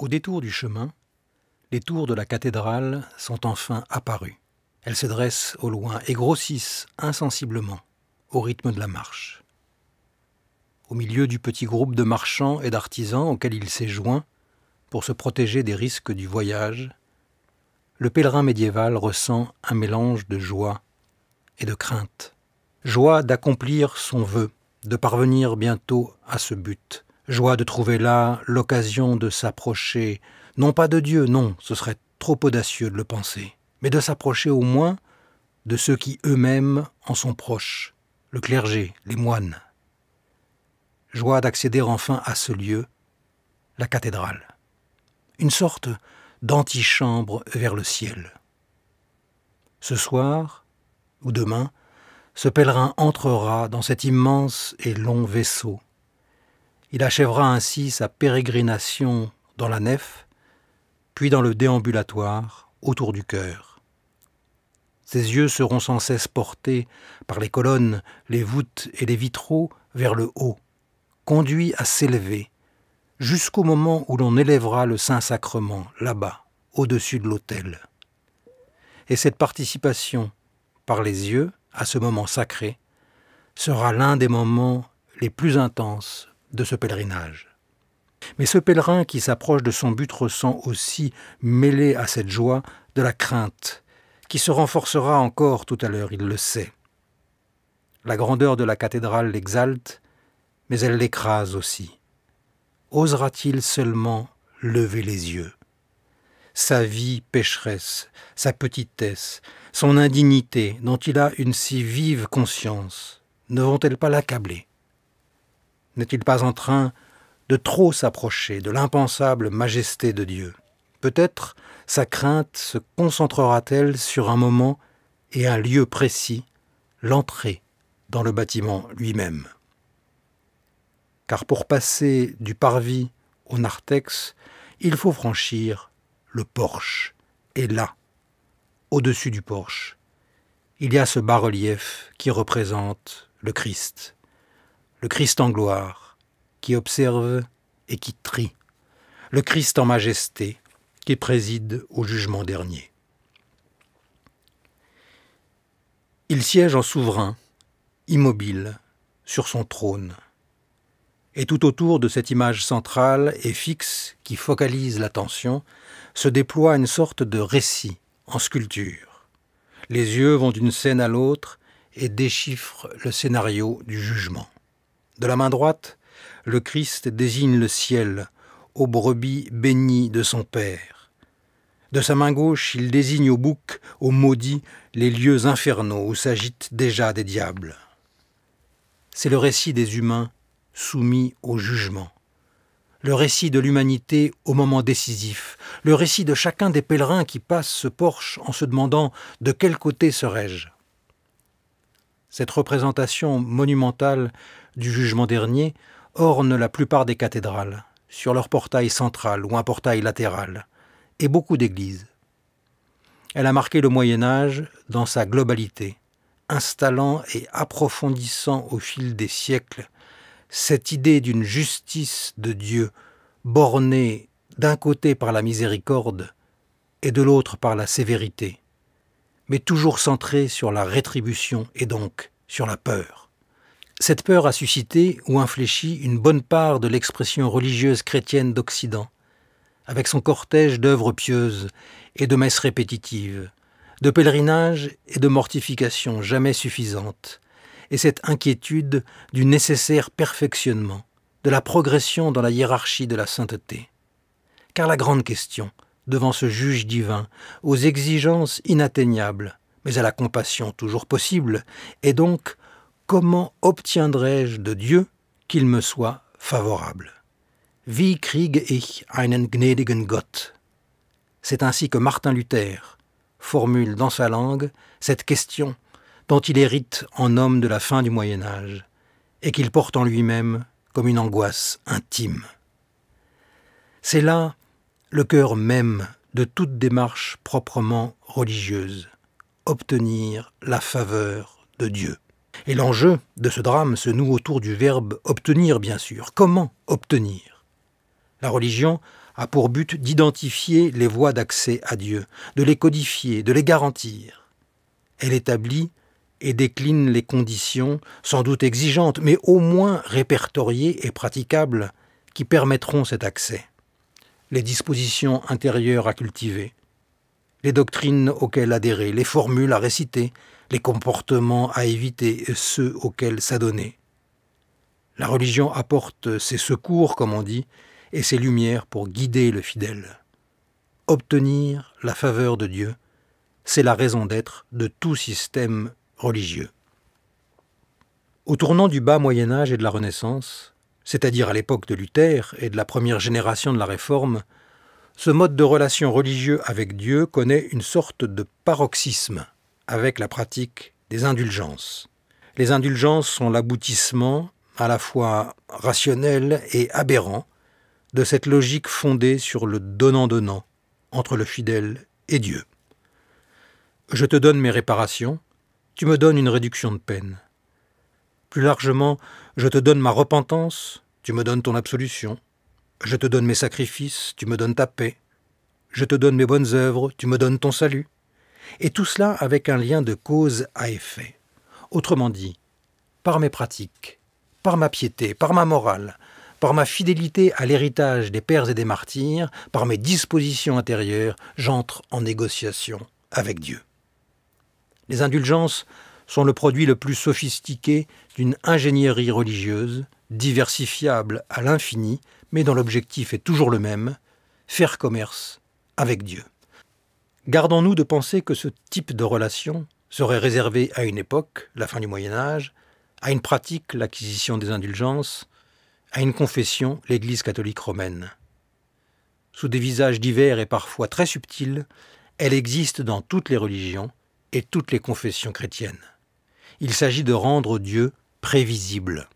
détour du chemin, les tours de la cathédrale sont enfin apparues. Elles se dressent au loin et grossissent insensiblement au rythme de la marche. Au milieu du petit groupe de marchands et d'artisans auquel il s'est joint pour se protéger des risques du voyage, le pèlerin médiéval ressent un mélange de joie et de crainte. Joie d'accomplir son vœu, de parvenir bientôt à ce but. Joie de trouver là l'occasion de s'approcher, non pas de Dieu, non, ce serait trop audacieux de le penser, mais de s'approcher au moins de ceux qui eux-mêmes en sont proches, le clergé, les moines. Joie d'accéder enfin à ce lieu, la cathédrale. Une sorte d'antichambre vers le ciel. Ce soir, ou demain, ce pèlerin entrera dans cet immense et long vaisseau. Il achèvera ainsi sa pérégrination dans la nef, puis dans le déambulatoire autour du chœur. Ses yeux seront sans cesse portés par les colonnes, les voûtes et les vitraux vers le haut, conduits à s'élever, jusqu'au moment où l'on élèvera le Saint-Sacrement, là-bas, au-dessus de l'autel. Et cette participation, par les yeux, à ce moment sacré, sera l'un des moments les plus intenses de ce pèlerinage. Mais ce pèlerin qui s'approche de son but ressent aussi, mêlé à cette joie, de la crainte, qui se renforcera encore tout à l'heure, il le sait. La grandeur de la cathédrale l'exalte, mais elle l'écrase aussi. Osera-t-il seulement lever les yeux? Sa vie pécheresse, sa petitesse, son indignité, dont il a une si vive conscience, ne vont-elles pas l'accabler? N'est-il pas en train de trop s'approcher de l'impensable majesté de Dieu? Peut-être sa crainte se concentrera-t-elle sur un moment et un lieu précis, l'entrée dans le bâtiment lui-même. Car pour passer du parvis au narthex, il faut franchir le porche. Et là, au-dessus du porche, il y a ce bas-relief qui représente le Christ en gloire, qui observe et qui trie, le Christ en majesté, qui préside au jugement dernier. Il siège en souverain, immobile, sur son trône. Et tout autour de cette image centrale et fixe qui focalise l'attention, se déploie une sorte de récit en sculpture. Les yeux vont d'une scène à l'autre et déchiffrent le scénario du jugement. De la main droite, le Christ désigne le ciel, aux brebis bénies de son Père. De sa main gauche, il désigne au bouc, aux maudits, les lieux infernaux où s'agitent déjà des diables. C'est le récit des humains soumis au jugement, le récit de l'humanité au moment décisif, le récit de chacun des pèlerins qui passent ce porche en se demandant « de quel côté serais-je » Cette représentation monumentale du jugement dernier orne la plupart des cathédrales, sur leur portail central ou un portail latéral, et beaucoup d'églises. Elle a marqué le Moyen-Âge dans sa globalité, installant et approfondissant au fil des siècles cette idée d'une justice de Dieu bornée d'un côté par la miséricorde et de l'autre par la sévérité, mais toujours centrée sur la rétribution et donc sur la peur. Cette peur a suscité ou infléchi une bonne part de l'expression religieuse chrétienne d'Occident, avec son cortège d'œuvres pieuses et de messes répétitives, de pèlerinages et de mortifications jamais suffisantes, et cette inquiétude du nécessaire perfectionnement, de la progression dans la hiérarchie de la sainteté. Car la grande question, devant ce juge divin, aux exigences inatteignables, mais à la compassion toujours possible, est donc comment obtiendrai-je de Dieu qu'il me soit favorable? Wie kriege ich einen gnädigen Gott? C'est ainsi que Martin Luther formule dans sa langue cette question dont il hérite en homme de la fin du Moyen-Âge et qu'il porte en lui-même comme une angoisse intime. C'est là le cœur même de toute démarche proprement religieuse, obtenir la faveur de Dieu. Et l'enjeu de ce drame se noue autour du verbe « obtenir » bien sûr. Comment obtenir? La religion a pour but d'identifier les voies d'accès à Dieu, de les codifier, de les garantir. Elle établit et décline les conditions, sans doute exigeantes, mais au moins répertoriées et praticables, qui permettront cet accès. Les dispositions intérieures à cultiver, les doctrines auxquelles adhérer, les formules à réciter, les comportements à éviter et ceux auxquels s'adonner. La religion apporte ses secours, comme on dit, et ses lumières pour guider le fidèle. Obtenir la faveur de Dieu, c'est la raison d'être de tout système religieux. Au tournant du bas Moyen-Âge et de la Renaissance, c'est-à-dire à l'époque de Luther et de la première génération de la Réforme, ce mode de relation religieux avec Dieu connaît une sorte de paroxysme avec la pratique des indulgences. Les indulgences sont l'aboutissement, à la fois rationnel et aberrant, de cette logique fondée sur le donnant-donnant entre le fidèle et Dieu. Je te donne mes réparations, tu me donnes une réduction de peine. Plus largement, je te donne ma repentance, tu me donnes ton absolution. Je te donne mes sacrifices, tu me donnes ta paix. Je te donne mes bonnes œuvres, tu me donnes ton salut. Et tout cela avec un lien de cause à effet. Autrement dit, par mes pratiques, par ma piété, par ma morale, par ma fidélité à l'héritage des pères et des martyrs, par mes dispositions intérieures, j'entre en négociation avec Dieu. Les indulgences sont le produit le plus sophistiqué d'une ingénierie religieuse, diversifiable à l'infini, mais dont l'objectif est toujours le même, faire commerce avec Dieu. Gardons-nous de penser que ce type de relation serait réservé à une époque, la fin du Moyen-Âge, à une pratique, l'acquisition des indulgences, à une confession, l'Église catholique romaine. Sous des visages divers et parfois très subtils, elle existe dans toutes les religions et toutes les confessions chrétiennes. Il s'agit de rendre Dieu prévisible,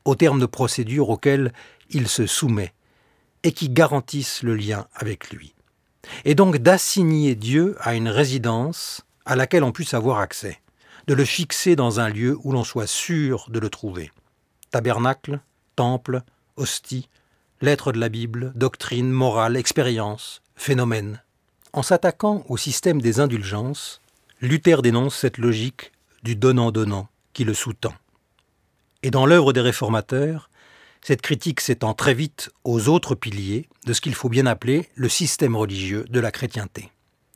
aux termes de procédures auxquels il se soumet et qui garantissent le lien avec lui. Et donc d'assigner Dieu à une résidence à laquelle on puisse avoir accès, de le fixer dans un lieu où l'on soit sûr de le trouver. Tabernacle, temple, hostie, lettres de la Bible, doctrine, morale, expérience, phénomène. En s'attaquant au système des indulgences, Luther dénonce cette logique du donnant-donnant qui le sous-tend. Et dans l'œuvre des réformateurs, cette critique s'étend très vite aux autres piliers de ce qu'il faut bien appeler le système religieux de la chrétienté.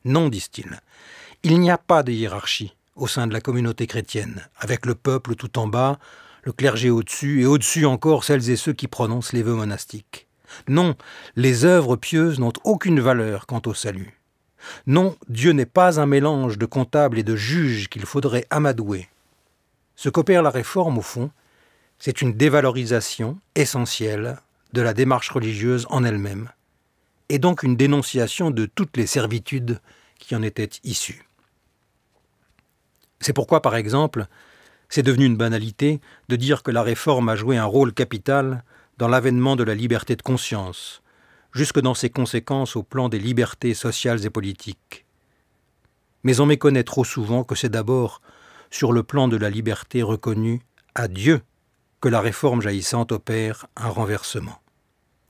Non, disent-ils, il n'y a pas de hiérarchie au sein de la communauté chrétienne, avec le peuple tout en bas, le clergé au-dessus, et au-dessus encore celles et ceux qui prononcent les vœux monastiques. Non, les œuvres pieuses n'ont aucune valeur quant au salut. Non, Dieu n'est pas un mélange de comptables et de juges qu'il faudrait amadouer. Ce qu'opère la Réforme, au fond, c'est une dévalorisation essentielle de la démarche religieuse en elle-même, et donc une dénonciation de toutes les servitudes qui en étaient issues. C'est pourquoi, par exemple, c'est devenu une banalité de dire que la Réforme a joué un rôle capital dans l'avènement de la liberté de conscience, jusque dans ses conséquences au plan des libertés sociales et politiques. Mais on méconnaît trop souvent que c'est d'abord sur le plan de la liberté reconnue à Dieu que la Réforme jaillissante opère un renversement.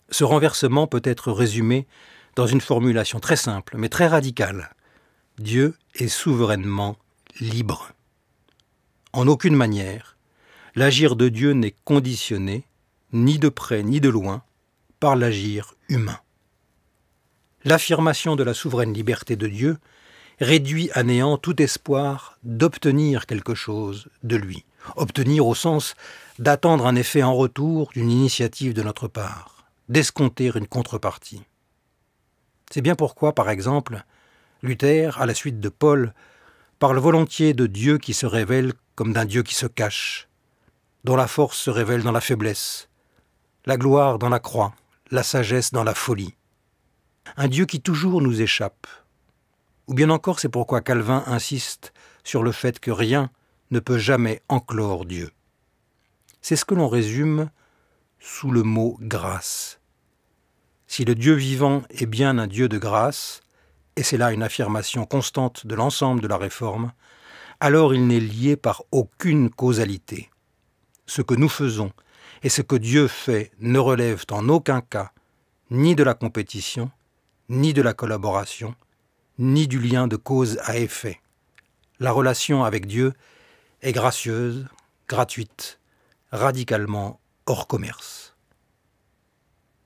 Ce renversement peut être résumé dans une formulation très simple, mais très radicale. Dieu est souverainement libre. En aucune manière, l'agir de Dieu n'est conditionné, ni de près ni de loin, par l'agir humain. L'affirmation de la souveraine liberté de Dieu réduit à néant tout espoir d'obtenir quelque chose de lui. Obtenir au sens d'attendre un effet en retour d'une initiative de notre part, d'escompter une contrepartie. C'est bien pourquoi, par exemple, Luther, à la suite de Paul, parle volontiers de Dieu qui se révèle comme d'un Dieu qui se cache, dont la force se révèle dans la faiblesse, la gloire dans la croix, la sagesse dans la folie. Un Dieu qui toujours nous échappe. Ou bien encore, c'est pourquoi Calvin insiste sur le fait que rien ne peut jamais enclore Dieu. C'est ce que l'on résume sous le mot « grâce ». Si le Dieu vivant est bien un Dieu de grâce, et c'est là une affirmation constante de l'ensemble de la Réforme, alors il n'est lié par aucune causalité. Ce que nous faisons et ce que Dieu fait ne relèvent en aucun cas ni de la compétition, ni de la collaboration, ni du lien de cause à effet. La relation avec Dieu est gracieuse, gratuite, radicalement hors commerce.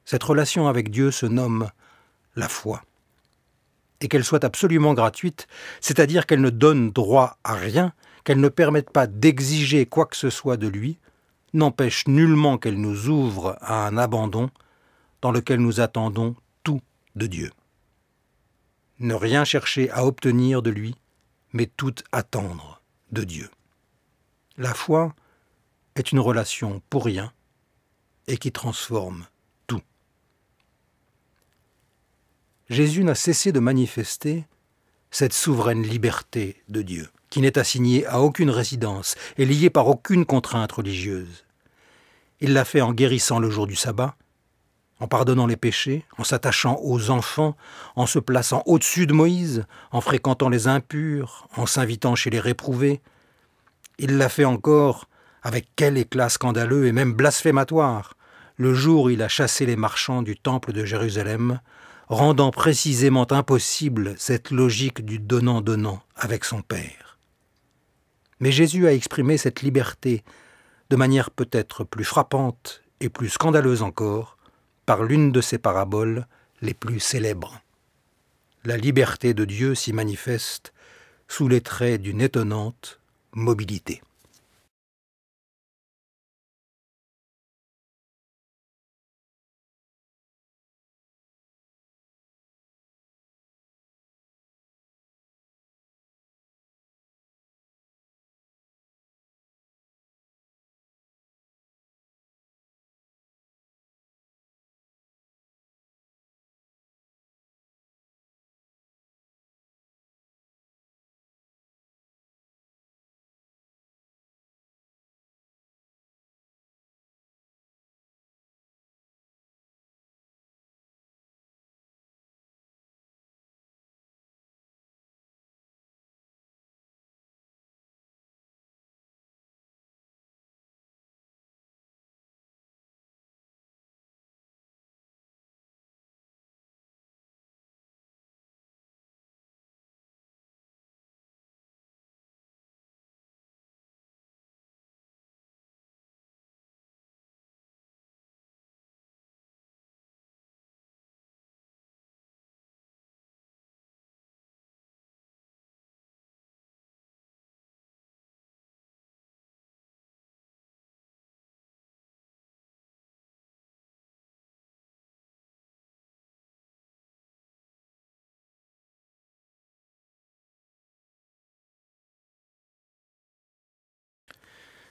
Cette relation avec Dieu se nomme la foi. Et qu'elle soit absolument gratuite, c'est-à-dire qu'elle ne donne droit à rien, qu'elle ne permette pas d'exiger quoi que ce soit de lui, n'empêche nullement qu'elle nous ouvre à un abandon dans lequel nous attendons tout de Dieu. Ne rien chercher à obtenir de lui, mais tout attendre de Dieu. La foi est une relation pour rien et qui transforme tout. Jésus n'a cessé de manifester cette souveraine liberté de Dieu, qui n'est assignée à aucune résidence et liée par aucune contrainte religieuse. Il l'a fait en guérissant le jour du sabbat, en pardonnant les péchés, en s'attachant aux enfants, en se plaçant au-dessus de Moïse, en fréquentant les impurs, en s'invitant chez les réprouvés. Il l'a fait encore, avec quel éclat scandaleux et même blasphématoire, le jour où il a chassé les marchands du temple de Jérusalem, rendant précisément impossible cette logique du donnant-donnant avec son Père. Mais Jésus a exprimé cette liberté de manière peut-être plus frappante et plus scandaleuse encore, par l'une de ses paraboles les plus célèbres. La liberté de Dieu s'y manifeste sous les traits d'une étonnante mobilité.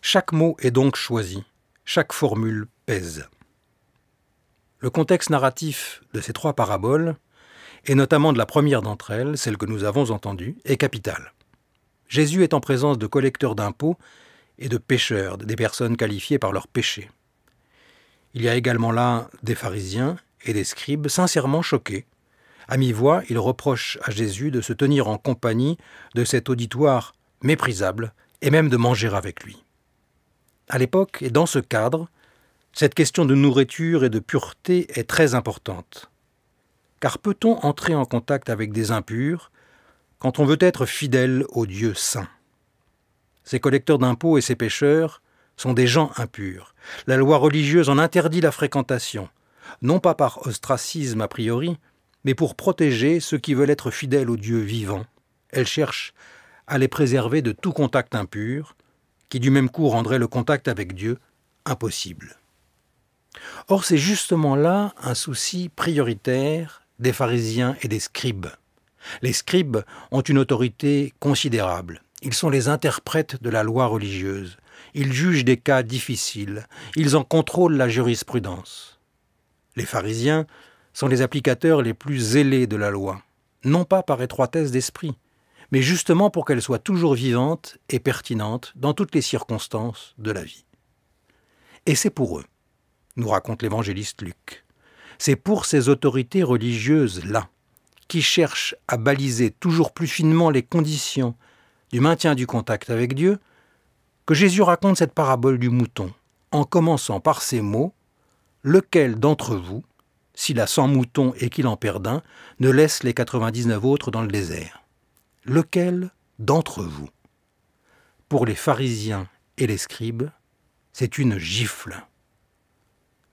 Chaque mot est donc choisi, chaque formule pèse. Le contexte narratif de ces trois paraboles, et notamment de la première d'entre elles, celle que nous avons entendue, est capital. Jésus est en présence de collecteurs d'impôts et de pécheurs, des personnes qualifiées par leurs péchés. Il y a également là des pharisiens et des scribes sincèrement choqués. À mi-voix, ils reprochent à Jésus de se tenir en compagnie de cet auditoire méprisable et même de manger avec lui. À l'époque, et dans ce cadre, cette question de nourriture et de pureté est très importante. Car peut-on entrer en contact avec des impurs quand on veut être fidèle au Dieu saint? Ces collecteurs d'impôts et ces pécheurs sont des gens impurs. La loi religieuse en interdit la fréquentation, non pas par ostracisme a priori, mais pour protéger ceux qui veulent être fidèles au Dieu vivant. Elle cherche à les préserver de tout contact impur, qui du même coup rendrait le contact avec Dieu impossible. Or, c'est justement là un souci prioritaire des pharisiens et des scribes. Les scribes ont une autorité considérable. Ils sont les interprètes de la loi religieuse. Ils jugent des cas difficiles. Ils en contrôlent la jurisprudence. Les pharisiens sont les applicateurs les plus zélés de la loi, non pas par étroitesse d'esprit, mais justement pour qu'elle soit toujours vivante et pertinente dans toutes les circonstances de la vie. Et c'est pour eux, nous raconte l'évangéliste Luc, c'est pour ces autorités religieuses-là, qui cherchent à baliser toujours plus finement les conditions du maintien du contact avec Dieu, que Jésus raconte cette parabole du mouton, en commençant par ces mots « Lequel d'entre vous, s'il a 100 moutons et qu'il en perd un, ne laisse les 99 autres dans le désert. Lequel d'entre vous? Pour les pharisiens et les scribes, c'est une gifle.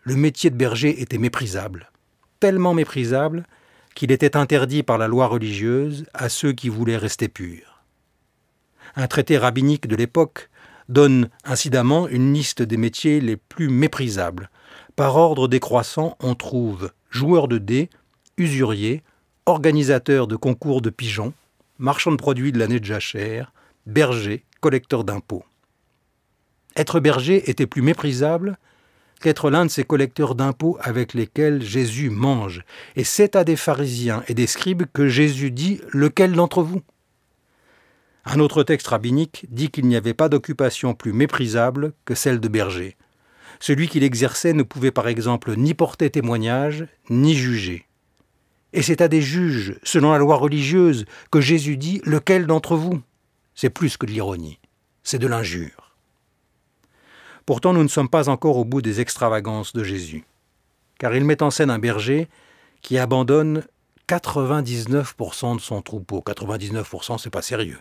Le métier de berger était méprisable, tellement méprisable qu'il était interdit par la loi religieuse à ceux qui voulaient rester purs. Un traité rabbinique de l'époque donne incidemment une liste des métiers les plus méprisables. Par ordre décroissant, on trouve joueur de dés, usurier, organisateur de concours de pigeons, marchand de produits de l'année de jachère, berger, collecteur d'impôts. Être berger était plus méprisable qu'être l'un de ces collecteurs d'impôts avec lesquels Jésus mange. Et c'est à des pharisiens et des scribes que Jésus dit « Lequel d'entre vous ?» Un autre texte rabbinique dit qu'il n'y avait pas d'occupation plus méprisable que celle de berger. Celui qui l'exerçait ne pouvait par exemple ni porter témoignage, ni juger. Et c'est à des juges, selon la loi religieuse, que Jésus dit « Lequel d'entre vous ?» C'est plus que de l'ironie, c'est de l'injure. Pourtant, nous ne sommes pas encore au bout des extravagances de Jésus, car il met en scène un berger qui abandonne 99% de son troupeau. 99%, c'est pas sérieux.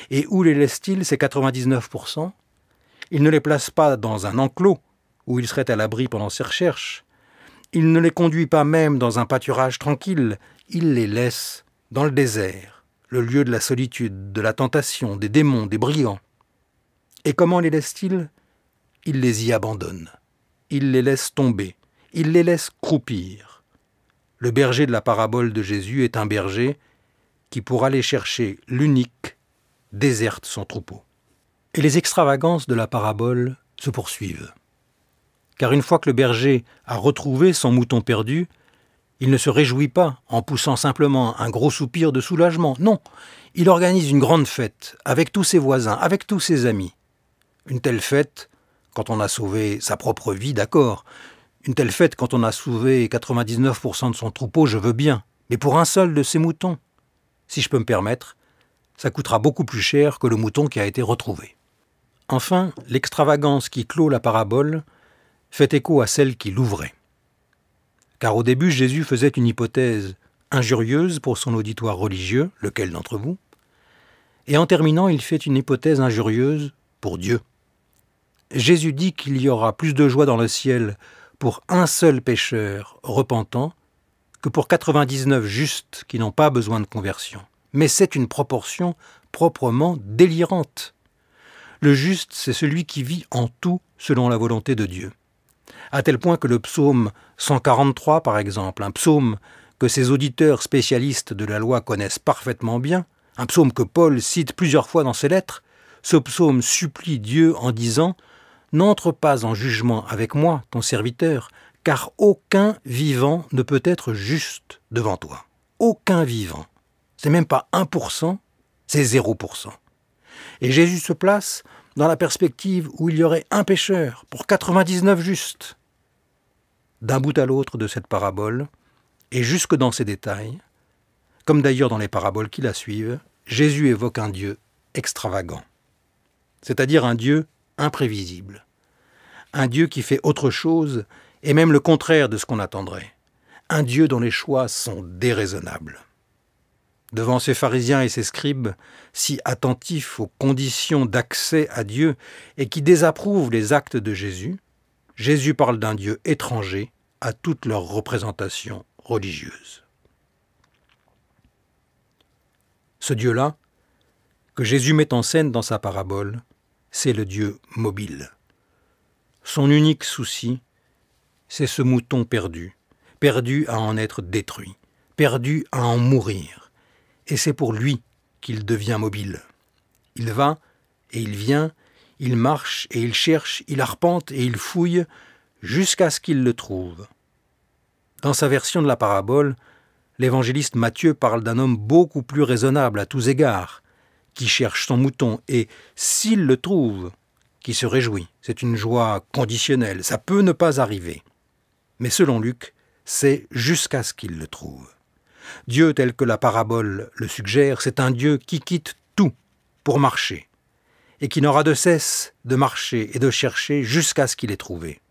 Et où les laisse-t-il, ces 99%? Il ne les place pas dans un enclos, où ils seraient à l'abri pendant ses recherches. Il ne les conduit pas même dans un pâturage tranquille, il les laisse dans le désert, le lieu de la solitude, de la tentation, des démons, des brigands. Et comment les laisse-t-il? Il les y abandonne. Il les laisse tomber. Il les laisse croupir. Le berger de la parabole de Jésus est un berger qui, pour aller chercher l'unique, déserte son troupeau. Et les extravagances de la parabole se poursuivent. Car une fois que le berger a retrouvé son mouton perdu, il ne se réjouit pas en poussant simplement un gros soupir de soulagement. Non, il organise une grande fête avec tous ses voisins, avec tous ses amis. Une telle fête, quand on a sauvé sa propre vie, d'accord. Une telle fête, quand on a sauvé 99% de son troupeau, je veux bien. Mais pour un seul de ces moutons, si je peux me permettre, ça coûtera beaucoup plus cher que le mouton qui a été retrouvé. Enfin, l'extravagance qui clôt la parabole fait écho à celle qui l'ouvrait. Car au début, Jésus faisait une hypothèse injurieuse pour son auditoire religieux, lequel d'entre vous, et en terminant, il fait une hypothèse injurieuse pour Dieu. Jésus dit qu'il y aura plus de joie dans le ciel pour un seul pécheur repentant que pour 99 justes qui n'ont pas besoin de conversion. Mais c'est une proportion proprement délirante. Le juste, c'est celui qui vit en tout selon la volonté de Dieu. À tel point que le psaume 143, par exemple, un psaume que ses auditeurs spécialistes de la loi connaissent parfaitement bien, un psaume que Paul cite plusieurs fois dans ses lettres, ce psaume supplie Dieu en disant « N'entre pas en jugement avec moi, ton serviteur, car aucun vivant ne peut être juste devant toi. » Aucun vivant. C'est même pas 1%, c'est 0%. Et Jésus se place dans la perspective où il y aurait un pécheur pour 99 justes. D'un bout à l'autre de cette parabole, et jusque dans ses détails, comme d'ailleurs dans les paraboles qui la suivent, Jésus évoque un Dieu extravagant, c'est-à-dire un Dieu imprévisible, un Dieu qui fait autre chose et même le contraire de ce qu'on attendrait, un Dieu dont les choix sont déraisonnables. Devant ces pharisiens et ces scribes, si attentifs aux conditions d'accès à Dieu et qui désapprouvent les actes de Jésus, Jésus parle d'un Dieu étranger à toute leur représentation religieuse. Ce Dieu-là, que Jésus met en scène dans sa parabole, c'est le Dieu mobile. Son unique souci, c'est ce mouton perdu, perdu à en être détruit, perdu à en mourir. Et c'est pour lui qu'il devient mobile. Il va et il vient, il marche et il cherche, il arpente et il fouille, jusqu'à ce qu'il le trouve. Dans sa version de la parabole, l'évangéliste Matthieu parle d'un homme beaucoup plus raisonnable à tous égards, qui cherche son mouton et, s'il le trouve, qui se réjouit. C'est une joie conditionnelle, ça peut ne pas arriver. Mais selon Luc, c'est jusqu'à ce qu'il le trouve. Dieu, tel que la parabole le suggère, c'est un Dieu qui quitte tout pour marcher, et qui n'aura de cesse de marcher et de chercher jusqu'à ce qu'il ait trouvé.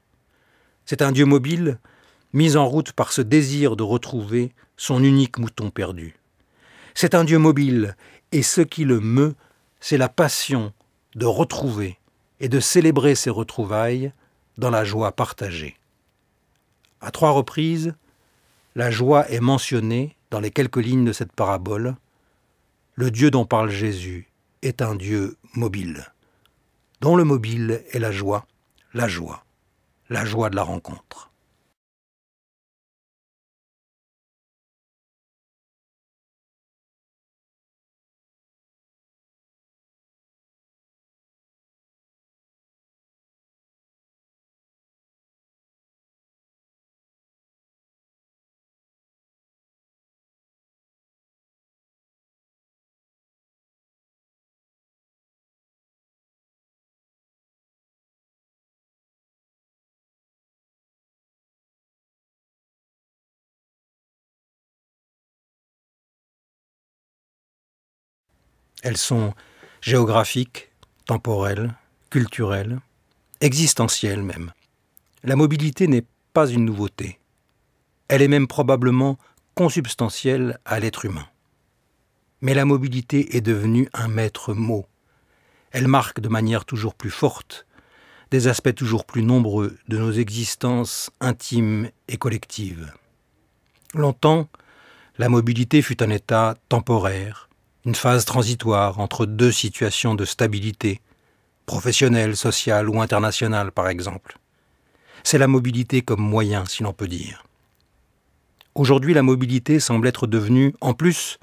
C'est un Dieu mobile, mis en route par ce désir de retrouver son unique mouton perdu. C'est un Dieu mobile, et ce qui le meut, c'est la passion de retrouver et de célébrer ces retrouvailles dans la joie partagée. À 3 reprises, la joie est mentionnée dans les quelques lignes de cette parabole. Le Dieu dont parle Jésus est un Dieu mobile, dont le mobile est la joie de la rencontre. Elles sont géographiques, temporelles, culturelles, existentielles même. La mobilité n'est pas une nouveauté. Elle est même probablement consubstantielle à l'être humain. Mais la mobilité est devenue un maître mot. Elle marque de manière toujours plus forte des aspects toujours plus nombreux de nos existences intimes et collectives. Longtemps, la mobilité fut un état temporaire, une phase transitoire entre 2 situations de stabilité, professionnelle, sociale ou internationale par exemple. C'est la mobilité comme moyen, si l'on peut dire. Aujourd'hui, la mobilité semble être devenue, en plus,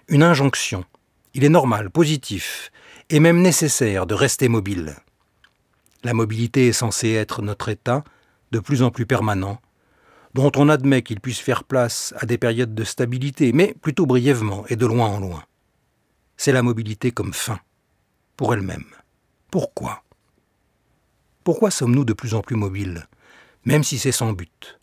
une injonction. Il est normal, positif, et même nécessaire de rester mobile. La mobilité est censée être notre état, de plus en plus permanent, dont on admet qu'il puisse faire place à des périodes de stabilité, mais plutôt brièvement et de loin en loin. C'est la mobilité comme fin, pour elle-même. Pourquoi ? Pourquoi sommes-nous de plus en plus mobiles, même si c'est sans but ?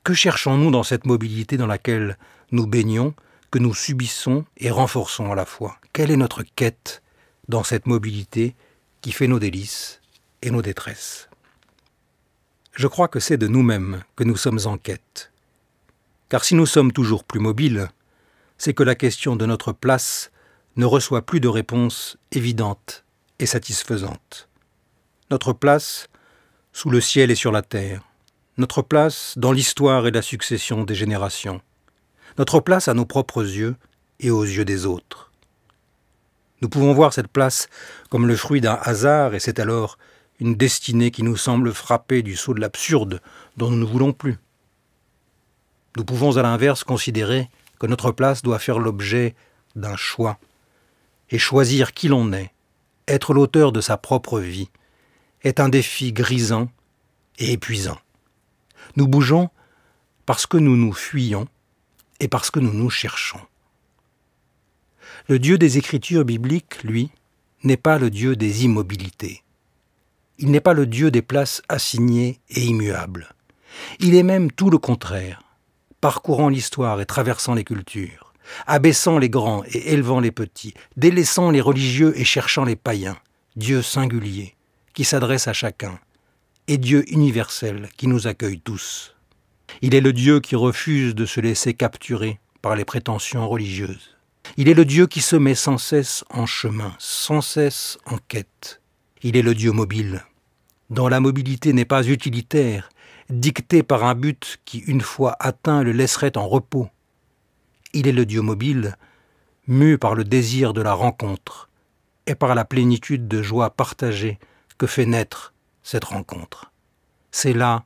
Que cherchons-nous dans cette mobilité dans laquelle nous baignons, que nous subissons et renforçons à la fois ? Quelle est notre quête dans cette mobilité qui fait nos délices et nos détresses ? Je crois que c'est de nous-mêmes que nous sommes en quête. Car si nous sommes toujours plus mobiles, c'est que la question de notre place ne reçoit plus de réponse évidente et satisfaisante. Notre place sous le ciel et sur la terre, notre place dans l'histoire et la succession des générations, notre place à nos propres yeux et aux yeux des autres. Nous pouvons voir cette place comme le fruit d'un hasard et c'est alors une destinée qui nous semble frapper du sceau de l'absurde dont nous ne voulons plus. Nous pouvons à l'inverse considérer que notre place doit faire l'objet d'un choix et choisir qui l'on est, être l'auteur de sa propre vie, est un défi grisant et épuisant. Nous bougeons parce que nous nous fuyons et parce que nous nous cherchons. Le Dieu des Écritures bibliques, lui, n'est pas le Dieu des immobilités. Il n'est pas le Dieu des places assignées et immuables. Il est même tout le contraire, parcourant l'histoire et traversant les cultures, abaissant les grands et élevant les petits, délaissant les religieux et cherchant les païens, Dieu singulier, qui s'adresse à chacun, et Dieu universel qui nous accueille tous. Il est le Dieu qui refuse de se laisser capturer par les prétentions religieuses. Il est le Dieu qui se met sans cesse en chemin, sans cesse en quête. Il est le Dieu mobile, dont la mobilité n'est pas utilitaire, dictée par un but qui, une fois atteint, le laisserait en repos. Il est le Dieu mobile, mu par le désir de la rencontre et par la plénitude de joie partagée que fait naître cette rencontre. C'est là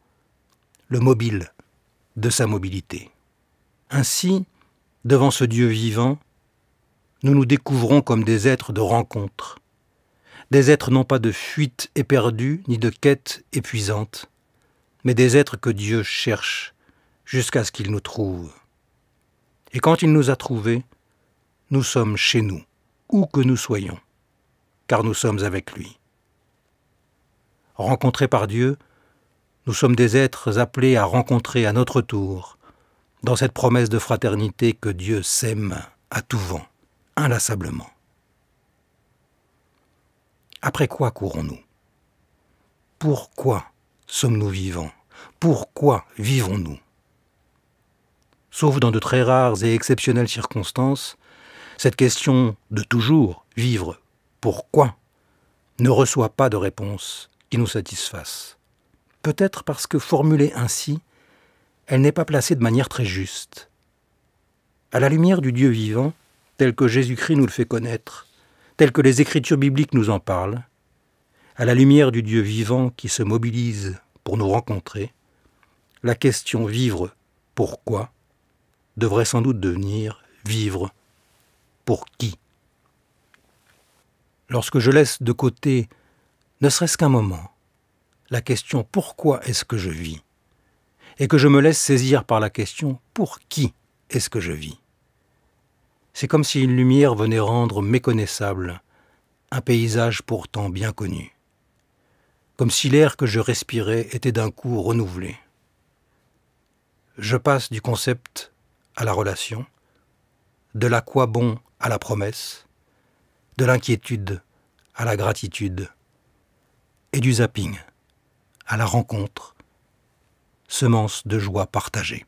le mobile de sa mobilité. Ainsi, devant ce Dieu vivant, nous nous découvrons comme des êtres de rencontre, des êtres non pas de fuite éperdue ni de quête épuisante, mais des êtres que Dieu cherche jusqu'à ce qu'il nous trouve. Et quand il nous a trouvés, nous sommes chez nous, où que nous soyons, car nous sommes avec lui. Rencontrés par Dieu, nous sommes des êtres appelés à rencontrer à notre tour, dans cette promesse de fraternité que Dieu sème à tout vent, inlassablement. Après quoi courons-nous ? Pourquoi sommes-nous vivants ? Pourquoi vivons-nous? Sauf dans de très rares et exceptionnelles circonstances, cette question de toujours vivre pourquoi ne reçoit pas de réponse qui nous satisfasse. Peut-être parce que formulée ainsi, elle n'est pas placée de manière très juste. À la lumière du Dieu vivant, tel que Jésus-Christ nous le fait connaître, tel que les Écritures bibliques nous en parlent, à la lumière du Dieu vivant qui se mobilise pour nous rencontrer, la question vivre pourquoi devrait sans doute devenir vivre pour qui. Lorsque je laisse de côté, ne serait-ce qu'un moment, la question pourquoi est-ce que je vis, et que je me laisse saisir par la question pour qui est-ce que je vis, c'est comme si une lumière venait rendre méconnaissable un paysage pourtant bien connu, comme si l'air que je respirais était d'un coup renouvelé. Je passe du concept à la relation, de l'aquoi bon à la promesse, de l'inquiétude à la gratitude, et du zapping à la rencontre, semence de joie partagée.